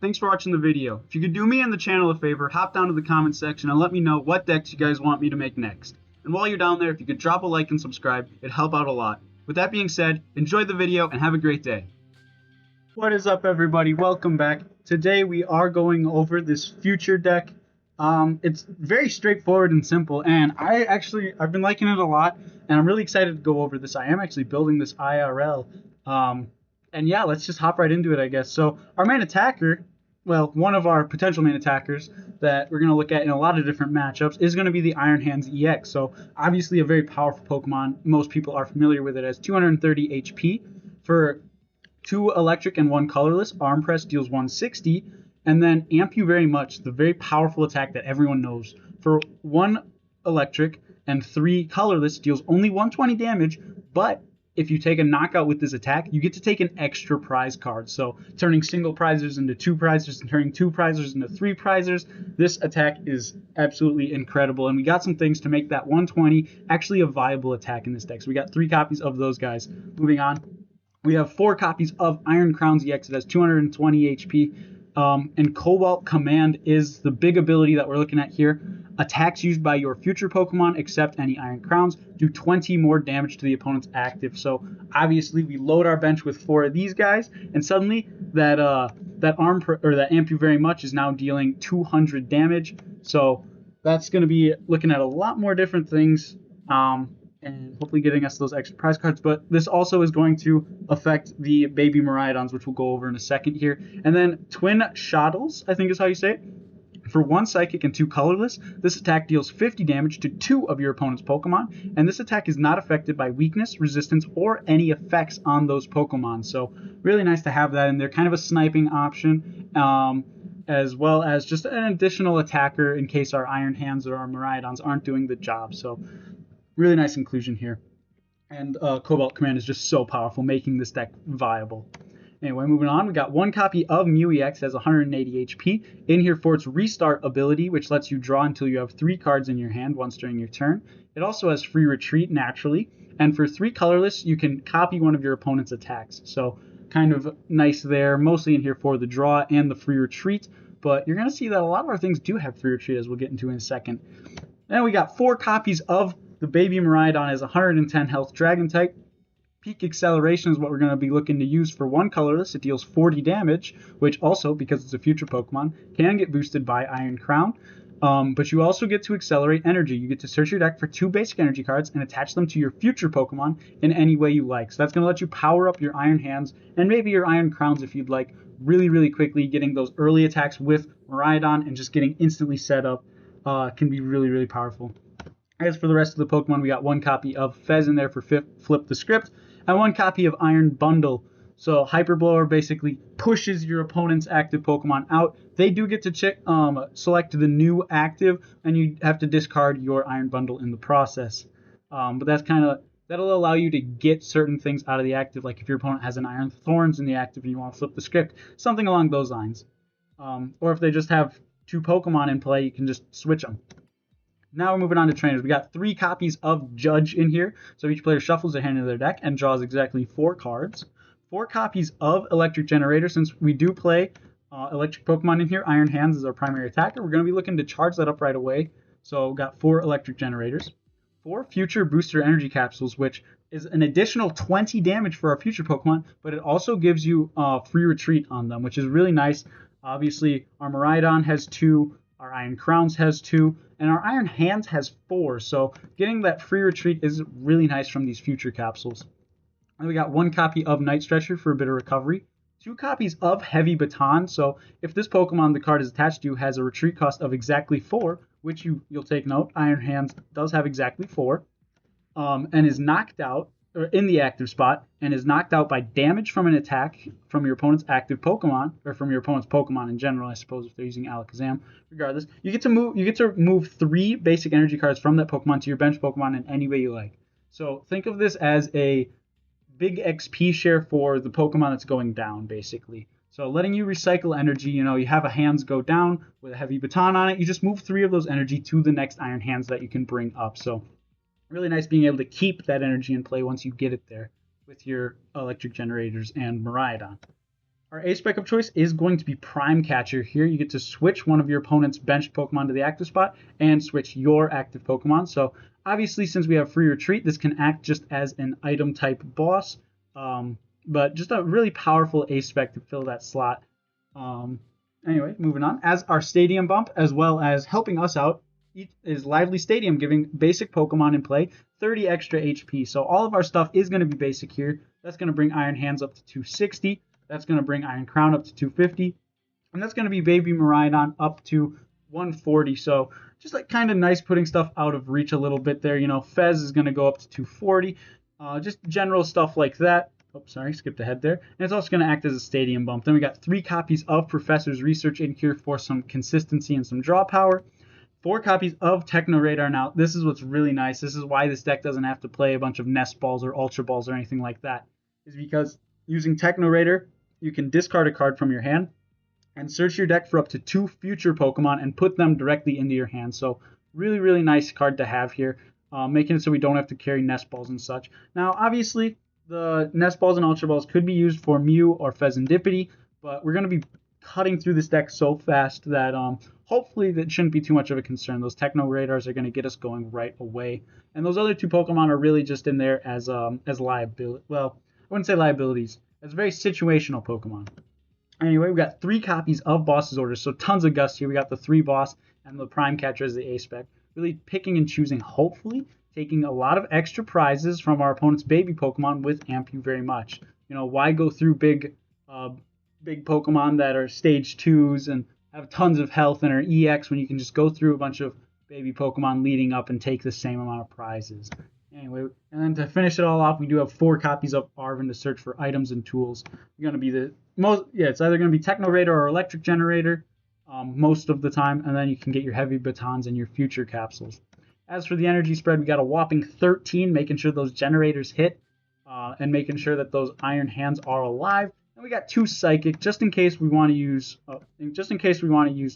thanks for watching the video. If you could do me and the channel a favor, hop down to the comment section and let me know what decks you guys want me to make next. And while you're down there, if you could drop a like and subscribe, it'd help out a lot. With that being said, enjoy the video and have a great day. What is up, everybody? Welcome back. Today we are going over this future deck. It's very straightforward and simple, and I've been liking it a lot, and I'm really excited to go over this. I am actually building this IRL. And yeah, let's just hop right into it, I guess. So our main attacker, well, one of our potential main attackers that we're going to look at in a lot of different matchups is going to be the Iron Hands EX. So obviously a very powerful Pokemon. Most people are familiar with it as 230 HP. For 2 electric and 1 colorless, Arm Press deals 160. And then Amp You Very Much, the very powerful attack that everyone knows. For 1 electric and 3 colorless, deals only 120 damage, but if you take a knockout with this attack, you get to take an extra prize card. So turning single prizers into 2 prizers and turning 2 prizers into 3 prizers, this attack is absolutely incredible. And we got some things to make that 120 actually a viable attack in this deck. So we got 3 copies of those guys. Moving on, we have 4 copies of Iron Crowns EX. It has 220 HP. And Cobalt Command is the big ability that we're looking at here. Attacks used by your future Pokemon, except any Iron Crowns, do 20 more damage to the opponent's active. So obviously we load our bench with 4 of these guys, and suddenly that Amp You Very Much is now dealing 200 damage. So that's going to be looking at a lot more different things, and hopefully getting us those extra prize cards. But this also is going to affect the baby Miraidons, which we'll go over in a second here. And then Twin Shottles, I think is how you say it. For 1 Psychic and 2 Colorless, this attack deals 50 damage to 2 of your opponent's Pokemon, and this attack is not affected by weakness, resistance, or any effects on those Pokemon. So really nice to have that in there, kind of a sniping option, as well as just an additional attacker in case our Iron Hands or our Miraidons aren't doing the job. So really nice inclusion here. And Cobalt Command is just so powerful, making this deck viable. Anyway, moving on, we got 1 copy of Mew EX, has 180 HP, in here for its Restart ability, which lets you draw until you have 3 cards in your hand once during your turn. It also has Free Retreat naturally, and for 3 colorless, you can copy one of your opponent's attacks. So kind of nice there, mostly in here for the draw and the Free Retreat, but you're going to see that a lot of our things do have Free Retreat, as we'll get into in a second. Then we got 4 copies of the Baby Miraidon, as 110 health Dragon type. Peak Acceleration is what we're going to be looking to use for 1 colorless. It deals 40 damage, which also, because it's a future Pokemon, can get boosted by Iron Crown. But you also get to accelerate energy. You get to search your deck for 2 basic energy cards and attach them to your future Pokemon in any way you like. So that's going to let you power up your Iron Hands and maybe your Iron Crowns if you'd like, really, really quickly. Getting those early attacks with Miraidon and just getting instantly set up can be really, really powerful. As for the rest of the Pokemon, we got 1 copy of Fez in there for Flip the Script, and 1 copy of Iron Bundle. So Hyper Blower basically pushes your opponent's active Pokemon out. They do get to select the new active, and you have to discard your Iron Bundle in the process. But that'll allow you to get certain things out of the active, like if your opponent has an Iron Thorns in the active and you want to flip the script, something along those lines. Or if they just have 2 Pokemon in play, you can just switch them. Now we're moving on to trainers. We got 3 copies of Judge in here. So each player shuffles their hand into their deck and draws exactly 4 cards. 4 copies of Electric Generator. Since we do play electric Pokemon in here, Iron Hands is our primary attacker. We're going to be looking to charge that up right away. So we got 4 Electric Generators. 4 Future Booster Energy Capsules, which is an additional 20 damage for our future Pokemon, but it also gives you Free Retreat on them, which is really nice. Obviously, our Miraidon has 2. Our Iron Crowns has 2, and our Iron Hands has 4, so getting that Free Retreat is really nice from these future capsules. And we got 1 copy of Night Stretcher for a bit of recovery, 2 copies of Heavy Baton, so if this Pokemon the card is attached to has a retreat cost of exactly 4, which you'll take note, Iron Hands does have exactly 4, and is knocked out, or in the active spot, and is knocked out by damage from an attack from your opponent's active Pokemon, or from your opponent's Pokemon in general, I suppose, if they're using Alakazam. Regardless, you get to move 3 basic energy cards from that Pokemon to your bench Pokemon in any way you like. So think of this as a big XP share for the Pokemon that's going down, basically. So letting you recycle energy, you have a Hands go down with a Heavy Baton on it, you just move 3 of those energy to the next Iron Hands that you can bring up. So really nice being able to keep that energy in play once you get it there with your Electric Generators and Miraidon. Our A-Spec of choice is going to be Prime Catcher. Here you get to switch one of your opponent's benched Pokemon to the active spot and switch your active Pokemon. So obviously, since we have free retreat, this can act just as an item type boss, but just a really powerful A-Spec to fill that slot. Anyway, moving on. As our stadium bump, as well as helping us out, is Lively Stadium, giving basic Pokemon in play 30 extra HP. So all of our stuff is going to be basic here. That's going to bring Iron Hands up to 260. That's going to bring Iron Crown up to 250. And that's going to be Baby Miraidon up to 140. So just like kind of nice putting stuff out of reach a little bit there. You know, Fez is going to go up to 240. Just general stuff like that. Oh, sorry, skipped ahead there. And it's also going to act as a stadium bump. Then we got 3 copies of Professor's Research in here for some consistency and some draw power. 4 copies of Techno Radar. Now, this is what's really nice. This is why this deck doesn't have to play a bunch of Nest Balls or Ultra Balls or anything like that. Is because using Techno Radar, you can discard a card from your hand and search your deck for up to 2 future Pokemon and put them directly into your hand. So really, really nice card to have here, making it so we don't have to carry Nest Balls and such. Now, obviously, the Nest Balls and Ultra Balls could be used for Mew or Fezandipiti, but we're going to be cutting through this deck so fast that hopefully that shouldn't be too much of a concern. Those Techno Radars are going to get us going right away. And those other 2 Pokemon are really just in there as liability. Well, I wouldn't say liabilities. As very situational Pokemon. Anyway, we got 3 copies of Boss's Orders, so tons of Gust here. We got the 3 Boss and the Prime Catcher as the A-Spec. Really picking and choosing, hopefully, taking a lot of extra prizes from our opponent's baby Pokemon with Amp You very much. You know, why go through big Pokemon that are stage 2s and have tons of health and are EX when you can just go through a bunch of baby Pokemon leading up and take the same amount of prizes. Anyway, and then to finish it all off, we do have 4 copies of Arven to search for items and tools. It's going to be it's either going to be Techno Radar or Electric Generator most of the time, and then you can get your Heavy Batons and your future capsules. As for the energy spread, we got a whopping 13, making sure those generators hit and making sure that those Iron Hands are alive. And we got 2 Psychic, just in case we want to use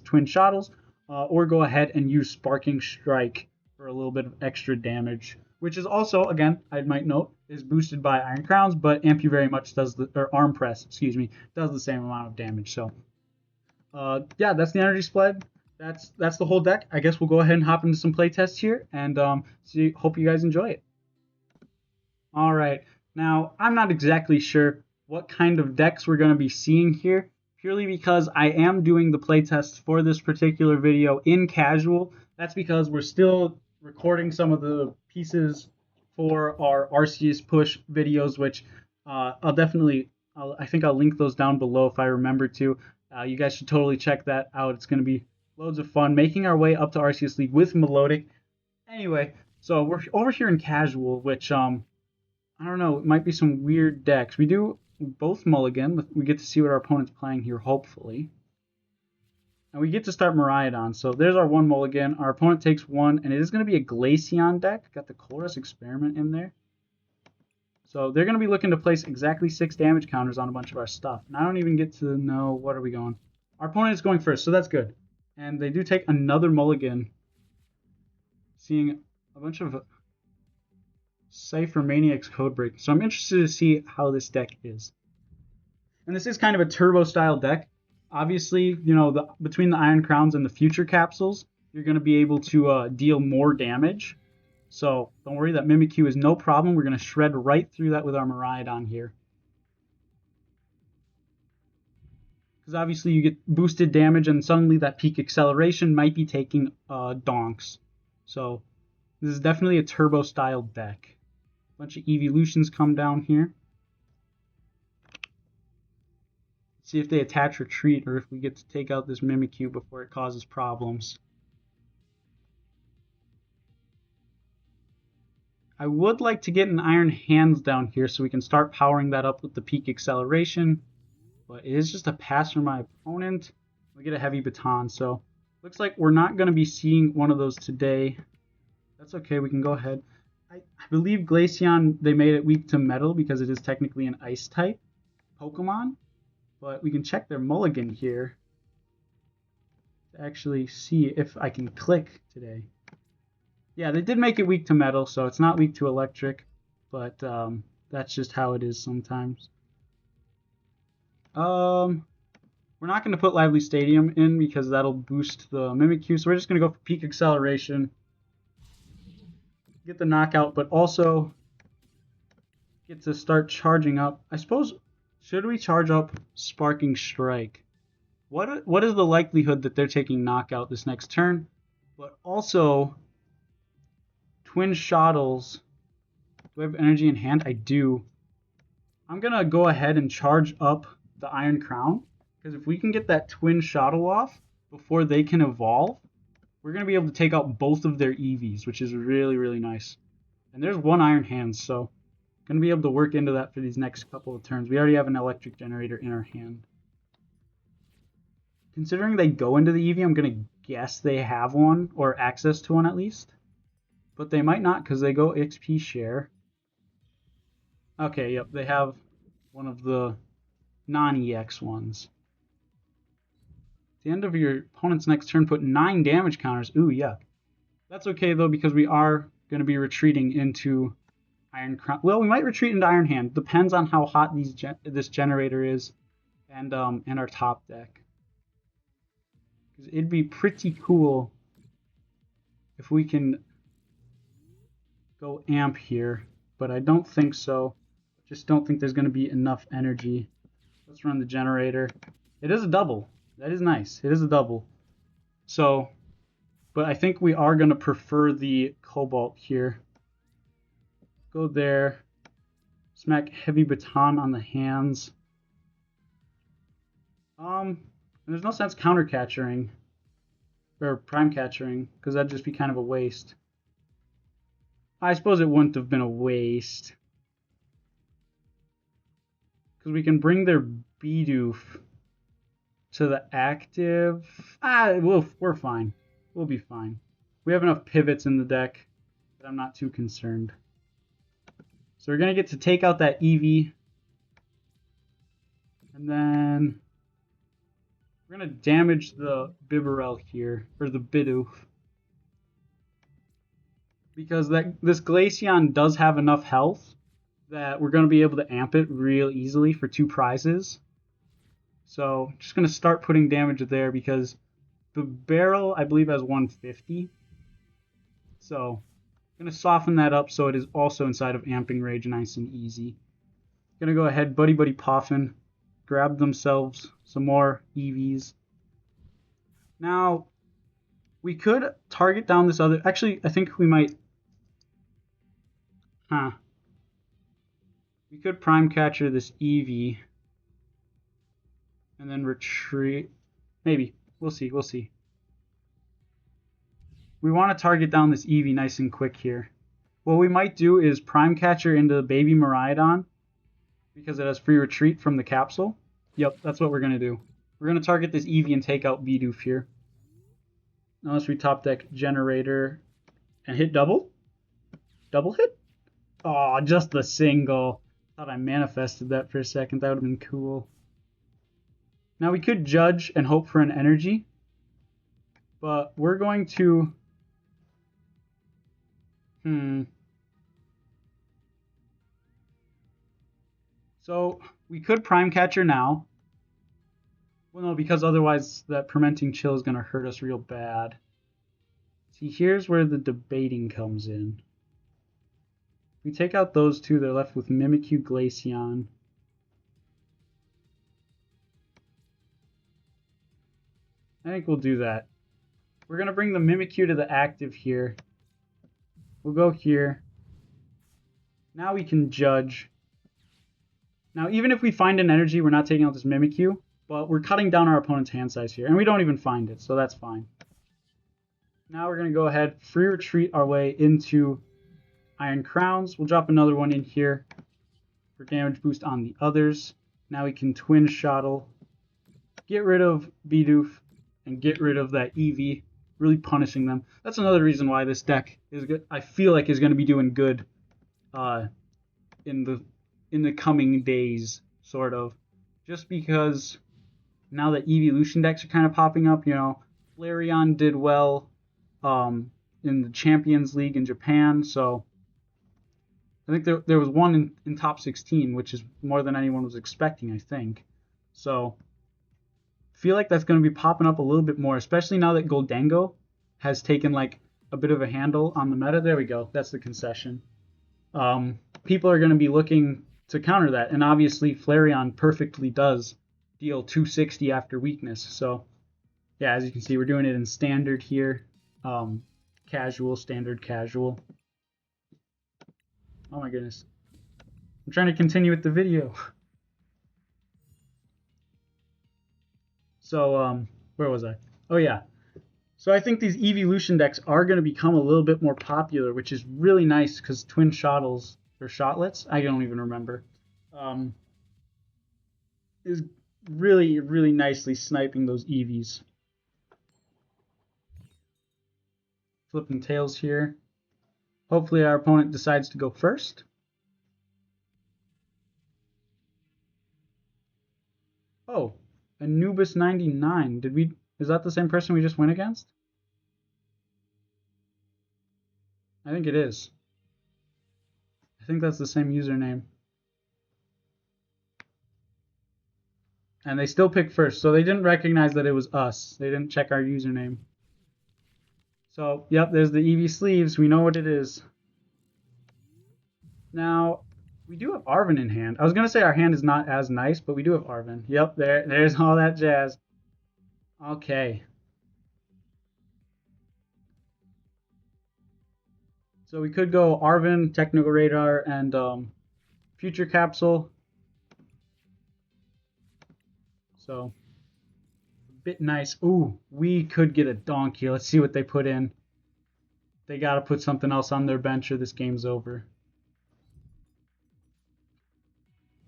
Twin Shottles or go ahead and use Sparking Strike for a little bit of extra damage. Which is also, again, I might note, is boosted by Iron Crowns, but Amp You very much does Arm Press, does the same amount of damage. So, yeah, that's the energy spread. That's the whole deck. I guess we'll go ahead and hop into some playtests here, and hope you guys enjoy it. All right, now I'm not exactly sure what kind of decks we're going to be seeing here, purely because I am doing the playtests for this particular video in casual. That's because we're still recording some of the pieces for our Arceus push videos, which I think I'll link those down below if I remember to. You guys should totally check that out. It's going to be loads of fun making our way up to Arceus League with Melodic. Anyway, so we're over here in casual, which I don't know, it might be some weird decks. We do both mulligan. We get to see what our opponent's playing here, hopefully. And we get to start Miraidon. So there's our 1 mulligan. Our opponent takes 1, and it is going to be a Glaceon deck. Got the Chorus Experiment in there. So they're going to be looking to place exactly 6 damage counters on a bunch of our stuff. And I don't even get to know what are we going. Our opponent is going first, so that's good. And they do take another mulligan. Seeing a bunch of Cypher Maniacs code break. So I'm interested to see how this deck is. And this is kind of a turbo style deck. Obviously, you know, between the Iron Crowns and the future capsules, you're going to be able to deal more damage. So don't worry, that Mimikyu is no problem. We're going to shred right through that with our Miraidon here. Because obviously you get boosted damage and suddenly that peak acceleration might be taking donks. So this is definitely a turbo style deck. A bunch of evolutions come down here. See if they attach retreat or if we get to take out this Mimikyu before it causes problems. I would like to get an Iron Hands down here so we can start powering that up with the peak acceleration. But it is just a pass from my opponent. We get a Heavy Baton, so looks like we're not going to be seeing one of those today. That's okay, we can go ahead. I believe Glaceon, they made it weak to Metal because it is technically an Ice type Pokemon. But we can check their mulligan here to actually see if I can click today. Yeah, they did make it weak to Metal, so it's not weak to Electric, but that's just how it is sometimes. We're not going to put Lively Stadium in because that'll boost the Mimikyu, so we're just going to go for peak acceleration, get the knockout, but also get to start charging up. I suppose, should we charge up Sparking Strike? What is the likelihood that they're taking knockout this next turn? But also, Twin Shottles. Do I have energy in hand? I do. I'm going to go ahead and charge up the Iron Crown, because if we can get that Twin Shottle off before they can evolve, we're going to be able to take out both of their EVs, which is really, really nice. And there's one Iron Hand, so going to be able to work into that for these next couple of turns. We already have an Electric Generator in our hand. Considering they go into the EV, I'm going to guess they have one, or access to one at least. But they might not, because they go XP share. Okay, yep, they have one of the non-EX ones. At the end of your opponent's next turn, put 9 damage counters. Ooh, yuck. That's okay, though, because we are going to be retreating into Iron Crown. Well, we might retreat into Iron Hand. Depends on how hot this generator is and our top deck. Because it'd be pretty cool if we can go amp here, but I don't think so. Just don't think there's going to be enough energy. Let's run the generator. It is a double. That is nice. It is a double. So, but I think we are going to prefer the Cobalt here. Go there. Smack Heavy Baton on the hands. And there's no sense counter catchering or prime catchering, because that'd just be kind of a waste. I suppose it wouldn't have been a waste, because we can bring their Bidoof to the active. We're fine. We'll be fine. We have enough pivots in the deck that I'm not too concerned. So we're going to get to take out that EV. And then we're going to damage the Bibarel here, or the Bidoof. Because this Glaceon does have enough health that we're going to be able to amp it real easily for 2 prizes. So just going to start putting damage there, because the barrel, I believe, has 150. So I'm going to soften that up so it is also inside of amping range, nice and easy. Going to go ahead, Buddy Poffin, grab themselves some more EVs. Now, we could target down this other... Actually, I think we might... We could Prime Catcher this EV and then retreat. Maybe. We'll see. We'll see. We want to target down this EV nice and quick here. What we might do is Prime Catcher into Baby Miraidon, because it has free retreat from the capsule. Yep, that's what we're going to do. We're going to target this Eevee and take out Bidoof here. Unless we top deck Generator and hit double. Double hit? Oh, just the single. Thought I manifested that for a second. That would have been cool. Now we could Judge and hope for an energy. But we're going to... So we could Prime Catcher now. Well, no, because otherwise that Fermenting Chill is going to hurt us real bad. See, here's where the debating comes in. We take out those two, they're left with Mimikyu, Glaceon. I think we'll do that. We're going to bring the Mimikyu to the active here. We'll go here. Now we can Judge. Now, even if we find an energy, we're not taking out this Mimikyu, but we're cutting down our opponent's hand size here, and we don't even find it, so that's fine. Now we're going to go ahead, free retreat our way into Iron Crowns. We'll drop another one in here for damage boost on the others. Now we can Twin Shottle, get rid of Bidoof, and get rid of that Eevee, really punishing them. That's another reason why this deck is good. I feel like is going to be doing good in the coming days, sort of. Just because now that evolution decks are kind of popping up, you know, Flareon did well in the Champions League in Japan, so I think there was one in top 16, which is more than anyone was expecting, I think. So I feel like that's going to be popping up a little bit more, especially now that Goldango has taken like a bit of a handle on the meta. There we go. That's the concession. People are going to be looking to counter that, and obviously Flareon perfectly does deal 260 after weakness. So yeah, as you can see, we're doing it in standard here. Casual, standard, casual. Oh my goodness. I'm trying to continue with the video. So, where was I? Oh yeah. So I think these evolution decks are going to become a little bit more popular, which is really nice because Twin Shottles, or Shotlets, I don't even remember, is really, really nicely sniping those EVs. Flipping tails here. Hopefully our opponent decides to go first. Oh, Anubis99. Is that the same person we just went against? I think it is. I think that's the same username. And they still picked first, so they didn't recognize that it was us. They didn't check our username. So, yep, there's the EV sleeves. We know what it is. Now, we do have Arven in hand. I was going to say our hand is not as nice, but we do have Arven. Yep, there's all that jazz. Okay. So we could go Arven, Techno Radar, and Future Capsule. So, a bit nice. Ooh, we could get a Donkey. Let's see what they put in. They got to put something else on their bench or this game's over.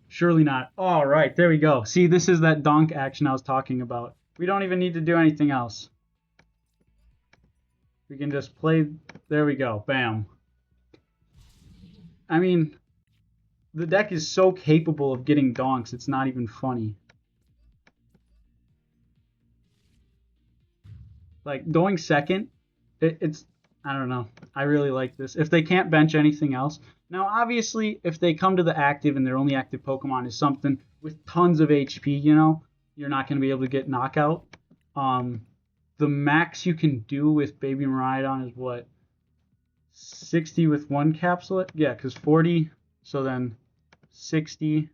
Surely not. All right, there we go. See, this is that donk action I was talking about. We don't even need to do anything else. We can just play. There we go. Bam. I mean, the deck is so capable of getting donks, it's not even funny. Like, going second, it's, I don't know. I really like this. If they can't bench anything else. Now, obviously, if they come to the active and their only active Pokemon is something with tons of HP, you know, you're not going to be able to get knockout. The max you can do with Baby Miraidon is what? 60 with one capsule? Yeah, because 40, so then 60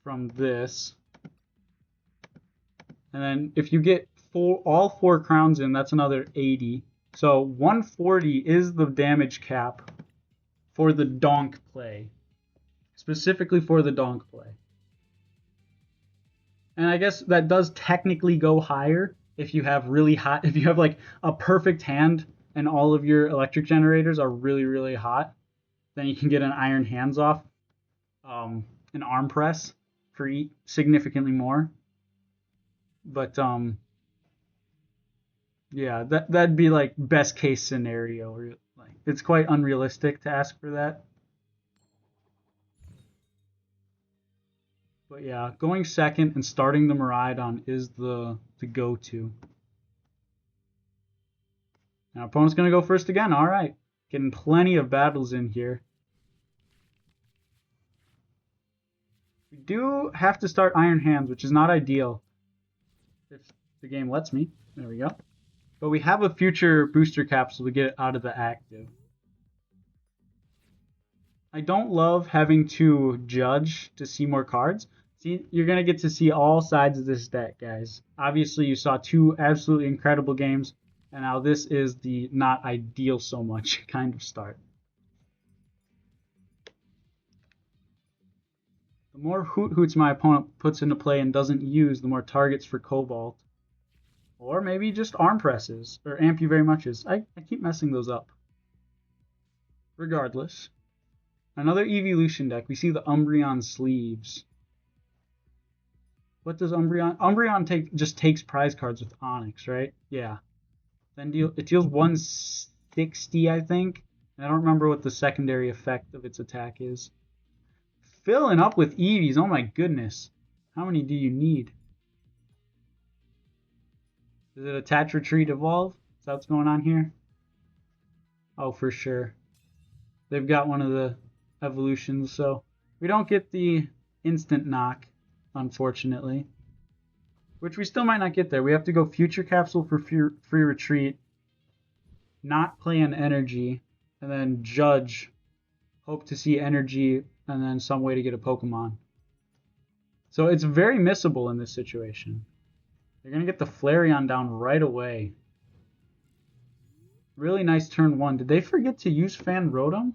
from this. And then if you get all 4 crowns in, that's another 80. So 140 is the damage cap for the donk play. Specifically for the donk play. And I guess that does technically go higher if you have really hot, if you have like a perfect hand and all of your electric generators are really, really hot, then you can get an iron hands off, an arm press for significantly more. But yeah, that'd be like best case scenario. Like it's quite unrealistic to ask for that. But yeah, going second and starting the Miraidon is the go-to. Now opponent's gonna go first again. All right, getting plenty of battles in here. We do have to start Iron Hands, which is not ideal. If the game lets me. There we go. But we have a future booster capsule to get it out of the active. I don't love having to judge to see more cards. See, you're going to get to see all sides of this deck, guys. Obviously, you saw 2 absolutely incredible games, and now this is the not ideal so much kind of start. The more Hoot Hoots my opponent puts into play and doesn't use, the more targets for Cobalt. Or maybe just arm presses, or amp you very muches. I keep messing those up. Regardless. Another evolution deck. We see the Umbreon sleeves. What does Umbreon? Umbreon just takes prize cards with Onyx, right? Yeah. Then it deals 160, I think. I don't remember what the secondary effect of its attack is. Filling up with Eevees. Oh my goodness. How many do you need? Is it Attach, Retreat, Evolve? Is that what's going on here? Oh, for sure. They've got one of the evolutions, so we don't get the instant knock. unfortunately. Which we still might not get there. We have to go Future Capsule for free retreat, not play an energy, and then Judge, hope to see energy, and then some way to get a Pokemon. So it's very missable in this situation. They're going to get the Flareon down right away. Really nice turn 1. Did they forget to use Fan Rotom?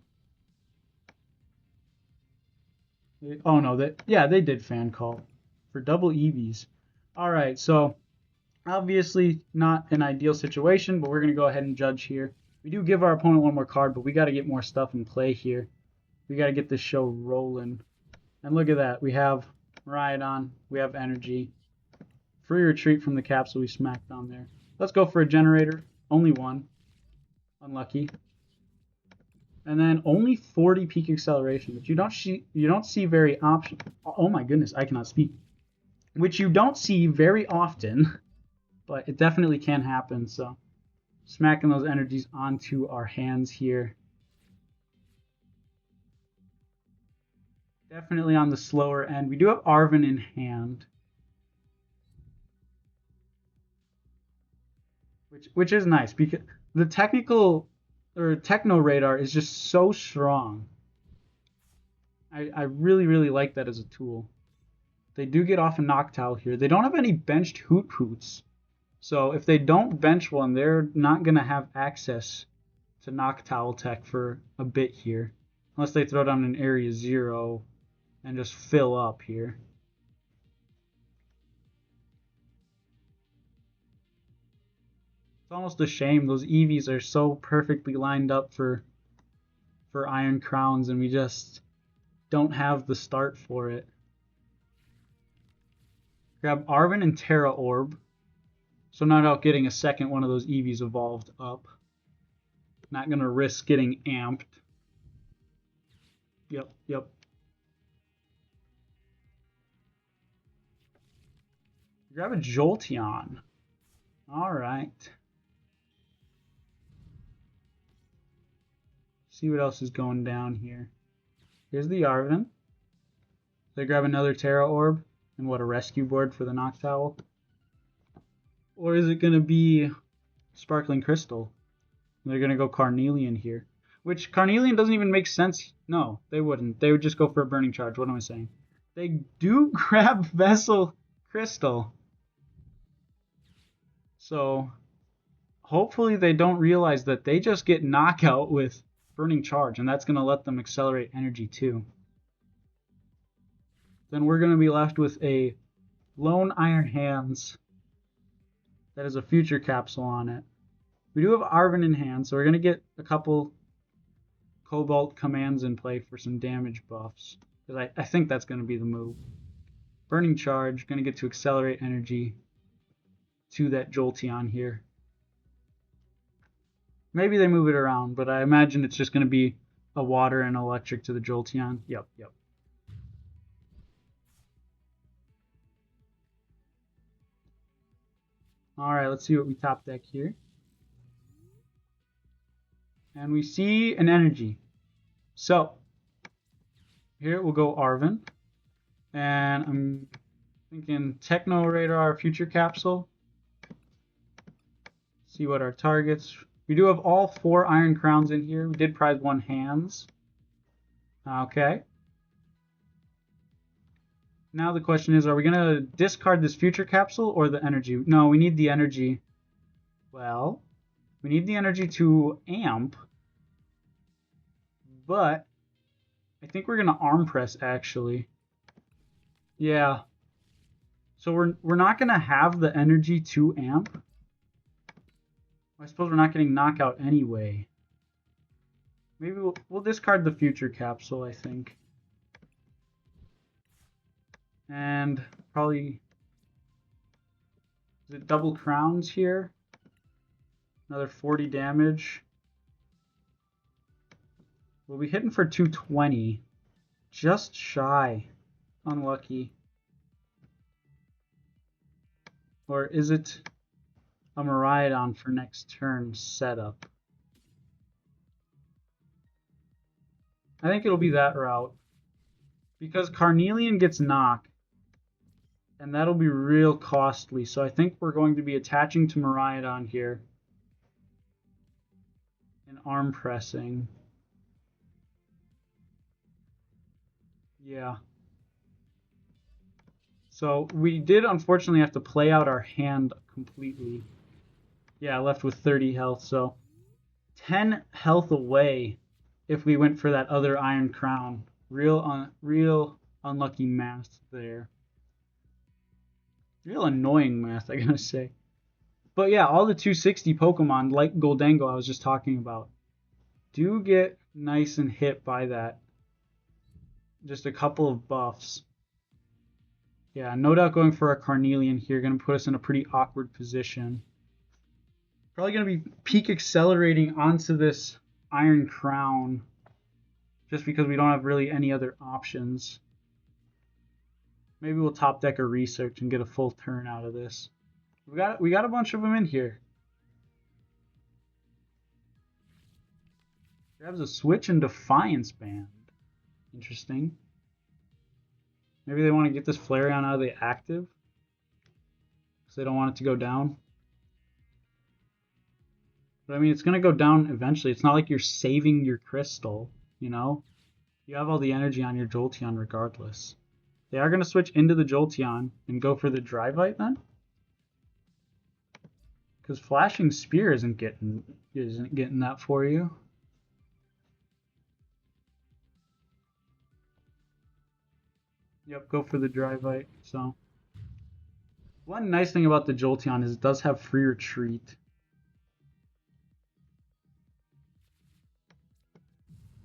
Oh no, they did Fan Call for double EVs. Alright, so obviously not an ideal situation, but we're going to go ahead and Judge here. We do give our opponent one more card, but we got to get more stuff in play here. We got to get this show rolling. And look at that. We have Miraidon. We have Energy. Free retreat from the capsule we smacked on there. Let's go for a generator. Only one. Unlucky. And then only 40 peak acceleration, which you don't see very often. Oh my goodness, I cannot speak. Which you don't see very often, but it definitely can happen. So smacking those energies onto our hands here. Definitely on the slower end. We do have Arven in hand, which is nice because the Techno Radar is just so strong. I really, really like that as a tool. They do get off a Noctowl here. They don't have any benched Hoots. So if they don't bench one, they're not going to have access to Noctowl tech for a bit here. Unless they throw down an Area 0 and just fill up here. It's almost a shame. Those EVs are so perfectly lined up for Iron Crowns, and we just don't have the start for it. Grab Arven and Terra Orb. So not out getting a second one of those EVs evolved up. Not going to risk getting amped. Yep. Grab a Jolteon. Alright. See what else is going down here. Here's the Arven. They grab another Terra Orb. And what, a rescue board for the Noctowl? Or is it going to be Sparkling Crystal? They're going to go Carnelian here. Which, Carnelian doesn't even make sense. No, they wouldn't. They would just go for a Burning Charge. What am I saying? They do grab Vessel Crystal. So, hopefully they don't realize that they just get Knockout with Burning Charge. And that's going to let them accelerate energy too. Then we're going to be left with a Lone Iron Hands that has a Future Capsule on it. We do have Arven in hand, so we're going to get a couple Cobalt commands in play for some damage buffs. Because I think that's going to be the move. Burning Charge, going to get to accelerate energy to that Jolteon here. Maybe they move it around, but I imagine it's just going to be a Water and Electric to the Jolteon. Yep. Alright, let's see what we top deck here. And we see an energy. So, here we'll go Arven. And I'm thinking Techno Radar Future Capsule. See what our targets. We do have all 4 Iron Crowns in here. We did prize 1 hands. Okay. Now the question is, are we going to discard this Future Capsule or the energy? No, we need the energy. Well, we need the energy to amp. But I think we're going to Arm Press, actually. Yeah. So we're not going to have the energy to amp. I suppose we're not getting Knockout anyway. Maybe we'll discard the Future Capsule, I think. And probably, is it double crowns here? Another 40 damage. We'll be hitting for 220. Just shy. Unlucky. Or is it a Miraidon for next turn setup? I think it'll be that route. Because Carnelian gets knocked. And that'll be real costly. So I think we're going to be attaching to Miraidon here. And arm pressing. Yeah. So we did unfortunately have to play out our hand completely. Yeah, left with 30 health, so 10 health away if we went for that other Iron Crown. Real unlucky math there. Real annoying math, I gotta say. But yeah, all the 260 Pokemon, like Goldango I was just talking about, do get nice and hit by that. Just a couple of buffs. Yeah, no doubt going for a Carnelian here, going to put us in a pretty awkward position. Probably going to be peak accelerating onto this Iron Crown, just because we don't have really any other options. Maybe we'll top deck a research and get a full turn out of this. We got a bunch of them in here. Grabs a Switch and Defiance Band. Interesting. Maybe they want to get this Flareon out of the active, because they don't want it to go down. But I mean, it's going to go down eventually. It's not like you're saving your crystal, you know? You have all the energy on your Jolteon regardless. They are going to switch into the Jolteon and go for the Drivite then? Because Flashing Spear isn't getting that for you. Yep, go for the Drivite. So, one nice thing about the Jolteon is it does have free retreat.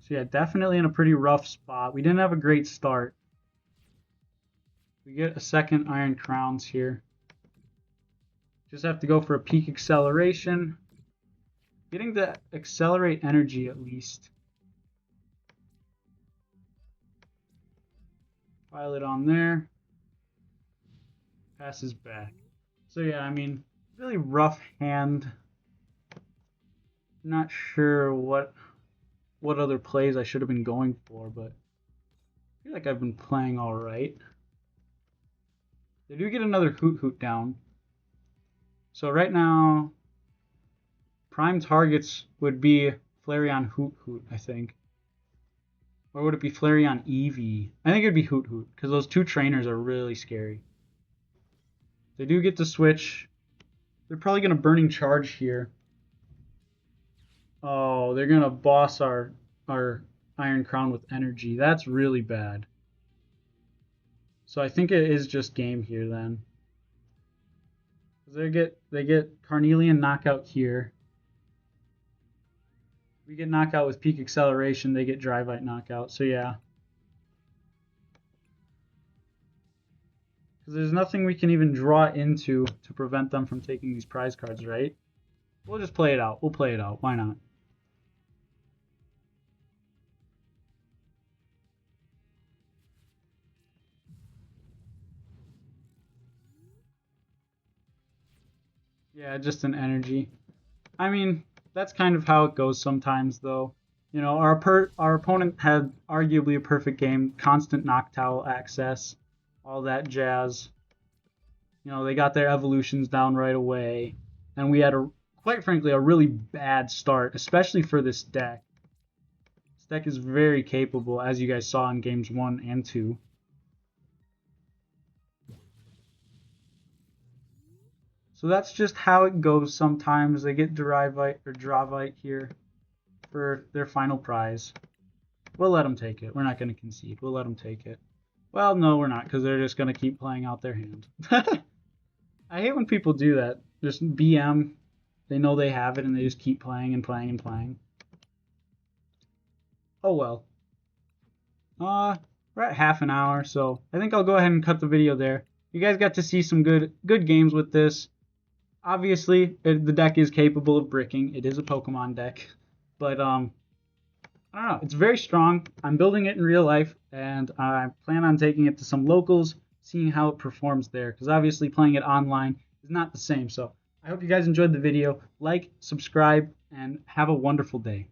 So yeah, definitely in a pretty rough spot. We didn't have a great start. We get a second Iron Crowns here. Just have to go for a peak acceleration. Getting to accelerate energy at least. Pilot on there. Passes back. So yeah, I mean, really rough hand. Not sure what other plays I should have been going for, but I feel like I've been playing all right. They do get another Hoot Hoot down. So right now, prime targets would be Flareon Hoot Hoot, I think. Or would it be Flareon Eevee? I think it would be Hoot Hoot, because those two trainers are really scary. They do get to switch. They're probably going to Burning Charge here. Oh, they're going to boss our Iron Crown with energy. That's really bad. So I think it is just game here then. They get Carnelian knockout here. We get knockout with peak acceleration, they get Drivite knockout. So yeah. Because there's nothing we can even draw into to prevent them from taking these prize cards, right? We'll just play it out. We'll play it out. Why not? Yeah, just an energy. I mean, that's kind of how it goes sometimes, though. You know, our opponent had arguably a perfect game, constant Noctowl access, all that jazz. You know, they got their evolutions down right away, and we had quite frankly a really bad start, especially for this deck. This deck is very capable, as you guys saw in games 1 and 2. So that's just how it goes sometimes. They get Dravite here for their final prize. We'll let them take it. We're not going to concede. We'll let them take it. Well, no, we're not, because they're just going to keep playing out their hand. I hate when people do that. Just BM. They know they have it, and they just keep playing and playing and playing. Oh, well. We're at half an hour, so I think I'll go ahead and cut the video there. You guys got to see some good games with this. Obviously, the deck is capable of bricking. It is a Pokemon deck. But, I don't know. It's very strong. I'm building it in real life, and I plan on taking it to some locals, seeing how it performs there. Because obviously, playing it online is not the same. So, I hope you guys enjoyed the video. Like, subscribe, and have a wonderful day.